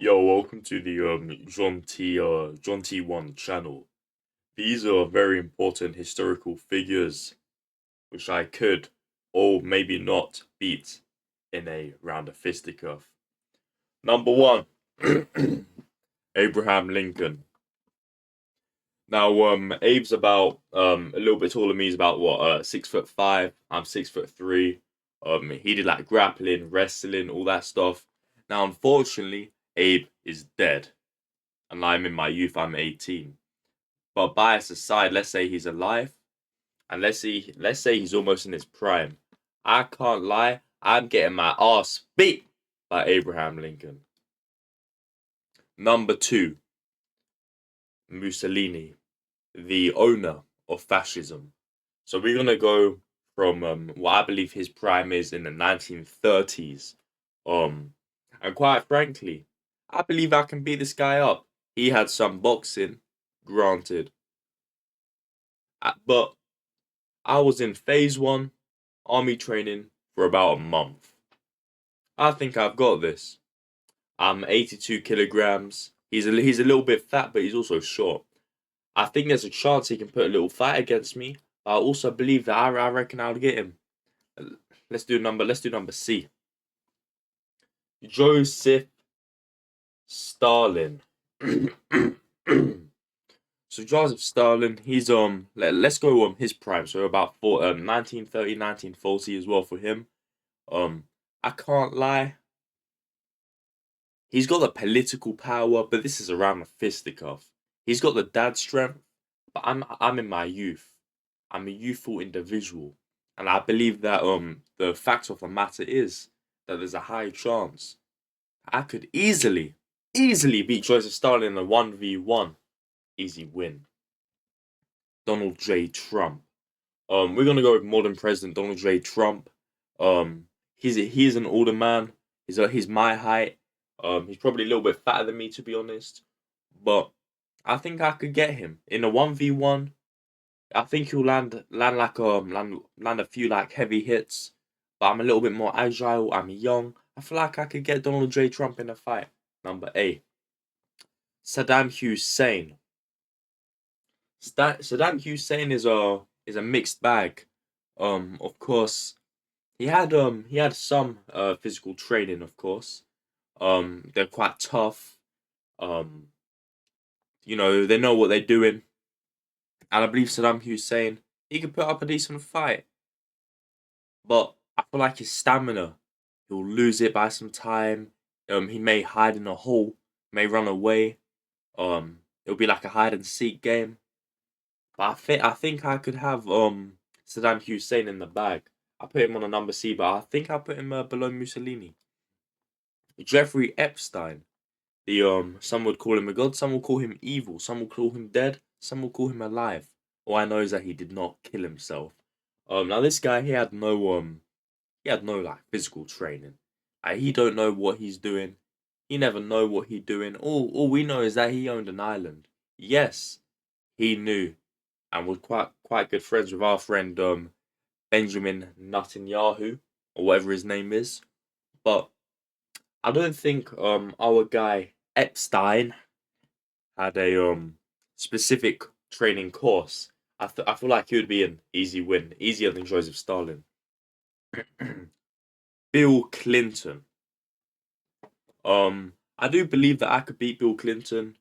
Yo, welcome to the John T1 channel. These are very important historical figures which I could or maybe not beat in a round of fisticuff. Number one, Abraham Lincoln. Now, Abe's about a little bit taller than me. He's about what 6'5". I'm 6'3". He did like grappling, wrestling, all that stuff. Now, unfortunately, Abe is dead, and I'm in my youth. I'm 18. But bias aside, let's say he's alive, and let's say he's almost in his prime. I can't lie. I'm getting my ass beat by Abraham Lincoln. Number two, Mussolini, the owner of fascism. So we're gonna go from what I believe his prime is in the 1930s. Um, and quite frankly, I believe I can beat this guy up. He had some boxing, granted, but I was in phase one army training for about a month. I think I've got this. I'm 82 kilograms. He's a little bit fat, but he's also short. I think there's a chance he can put a little fight against me. But I also believe that I reckon I'll get him. Let's do number C. Joseph Stalin. So Joseph Stalin, he's let's go his prime. So about 1930, 1940 as well for him. Um I can't lie. He's got the political power, but this is around the fisticuff. He's got the dad strength, but I'm in my youth. I'm a youthful individual. And I believe that the fact of the matter is that there's a high chance I could easily beat Joseph Stalin in a 1v1. Easy win. Donald J. Trump. We're gonna go with modern president Donald J. Trump. He's an older man. He's my height. He's probably a little bit fatter than me, to be honest, but I think I could get him in a 1v1. I think he'll land a few like heavy hits, but I'm a little bit more agile. I'm young. I feel like I could get Donald J. Trump in a fight. Number A, Saddam Hussein. Saddam Hussein is a mixed bag. Of course, he had some physical training, of course. They're quite tough. Um, they know what they're doing, and I believe Saddam Hussein, he could put up a decent fight. But I feel like his stamina, he'll lose it by some time. He may hide in a hole, may run away. It'll be like a hide and seek game. But I think I could have Saddam Hussein in the bag. I put him on a number C, but I think I put him below Mussolini. Jeffrey Epstein. The some would call him a god, some will call him evil, some will call him dead, some will call him alive. All I know is that he did not kill himself. Now this guy, he had no like physical training. He don't know what he's doing. He never know what he doing. All we know is that he owned an island. Yes, he knew and was quite good friends with our friend Benjamin Netanyahu or whatever his name is. But I don't think our guy Epstein had a specific training course. I feel like he would be an easy win, easier than Joseph Stalin. Bill Clinton. I do believe that I could beat Bill Clinton.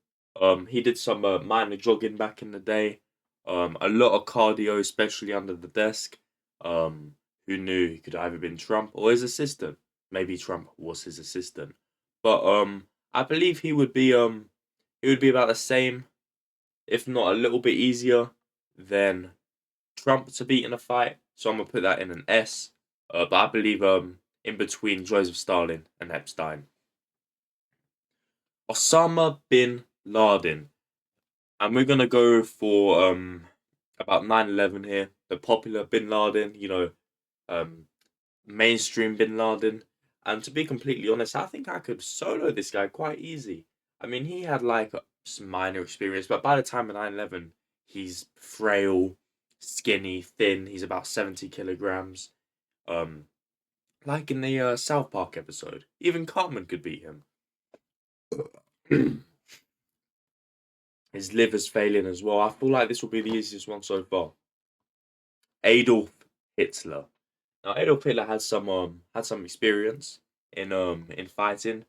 He did some minor jogging back in the day. A lot of cardio, especially under the desk. Who knew he could have either been Trump or his assistant? Maybe Trump was his assistant, but I believe he would be about the same, if not a little bit easier than Trump to beat in a fight. So I'm gonna put that in an S. But I believe in between Joseph Stalin and Epstein. Osama bin Laden. And we're gonna go for about 9/11 here. The popular bin Laden, um mainstream bin Laden. And to be completely honest, I think I could solo this guy quite easy. I mean, he had like some minor experience, but by the time of 9/11, he's frail, skinny, thin. He's about 70 kilograms. Um, like in the South Park episode, even Cartman could beat him. His liver's failing as well. I feel like this will be the easiest one so far. Adolf Hitler. Now Adolf Hitler had some experience in fighting.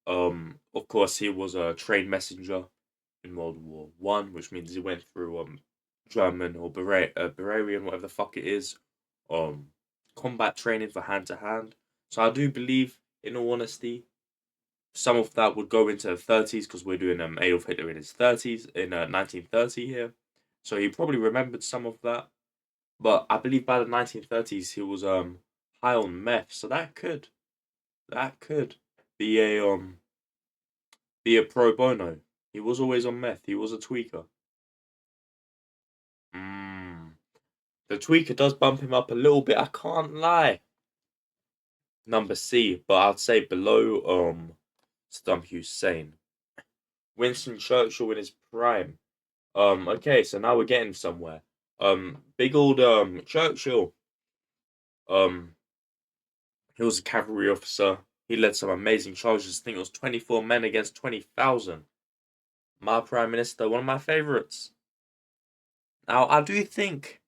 Of course, he was a trained messenger in World War One, which means he went through German or Bavarian, whatever the fuck it is, um combat training for hand to hand. So I do believe, in all honesty, some of that would go into the 30s because we're doing Adolf Hitler in his 30s in 1930 here. So he probably remembered some of that. But I believe by the 1930s he was high on meth, so that could be a pro bono. He was always on meth. He was a tweaker. Mm. The tweaker does bump him up a little bit. I can't lie. Number C, but I'd say below Saddam Hussein. Winston Churchill in his prime. Okay, so now we're getting somewhere. Big old Churchill. Um, he was a cavalry officer. He led some amazing charges. I think it was 24 men against 20,000. My prime minister, one of my favorites. Now I do think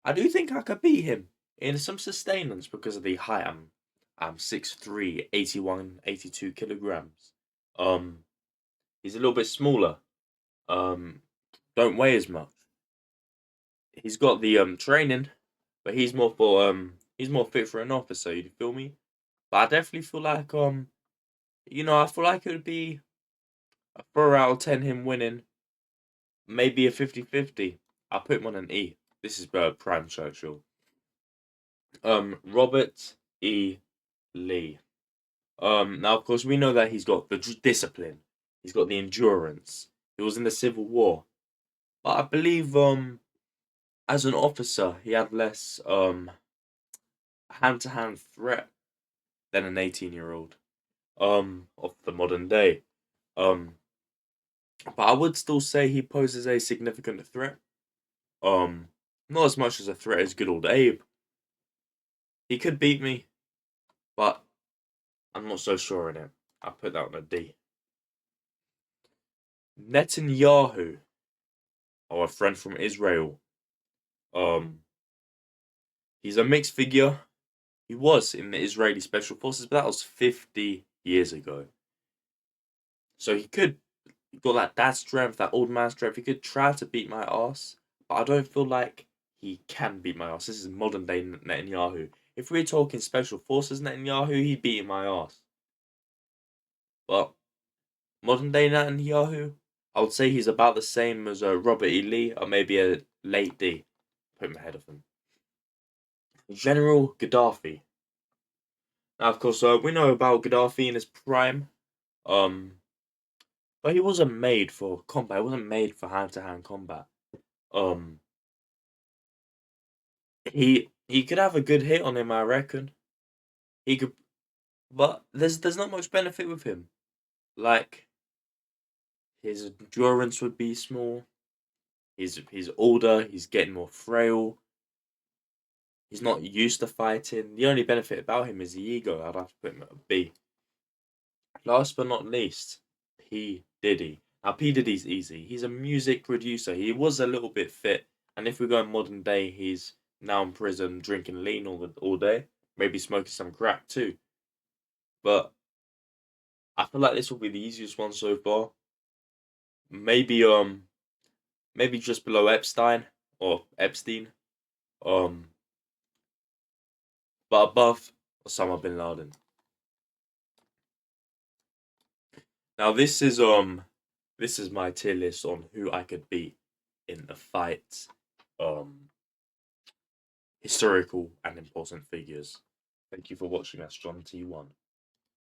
I could beat him in some sustenance because of the height. I'm 6'3", 81, 82 kilograms. Um, he's a little bit smaller. Um, don't weigh as much. He's got the training, but he's more fit for an officer. You feel me? But I definitely feel like I feel like it would be a 4 out of 10 him winning, maybe a 50-50. I'll put him on an E. This is prime Churchill. Robert E. Lee. Now of course we know that he's got the discipline, he's got the endurance. He was in the Civil War, but I believe as an officer he had less hand to hand threat than an 18-year-old of the modern day. Um, but I would still say he poses a significant threat. Um, Not as much as a threat as good old Abe. He could beat me, but I'm not so sure in it. I put that on a D. Netanyahu, our friend from Israel. Um, he's a mixed figure. He was in the Israeli Special Forces, but that was 50 years ago. So he could got that dad strength, that old man strength. He could try to beat my ass, but I don't feel like he can beat my ass. This is modern day Netanyahu. If we're talking Special Forces Netanyahu, he'd beat my ass. But modern day Netanyahu, I would say he's about the same as Robert E. Lee, or maybe a late D. Put him ahead of him. General Gaddafi. Now, of course, we know about Gaddafi in his prime. Um, but he wasn't made for combat. He wasn't made for hand-to-hand combat. Um, he could have a good hit on him, I reckon. He could, but there's not much benefit with him. Like his endurance would be small. He's older. He's getting more frail. He's not used to fighting. The only benefit about him is the ego. I'd have to put him at a B. Last but not least, P Diddy. Now P Diddy's easy. He's a music producer. He was a little bit fit, and if we go in modern day, he's now in prison drinking lean all day, maybe smoking some crack too. But I feel like this will be the easiest one so far. Maybe maybe just below Epstein or Epstein. Um but above Osama bin Laden. Now this is my tier list on who I could beat in the fight. Historical and important figures. Thank you for watching. That's John T1.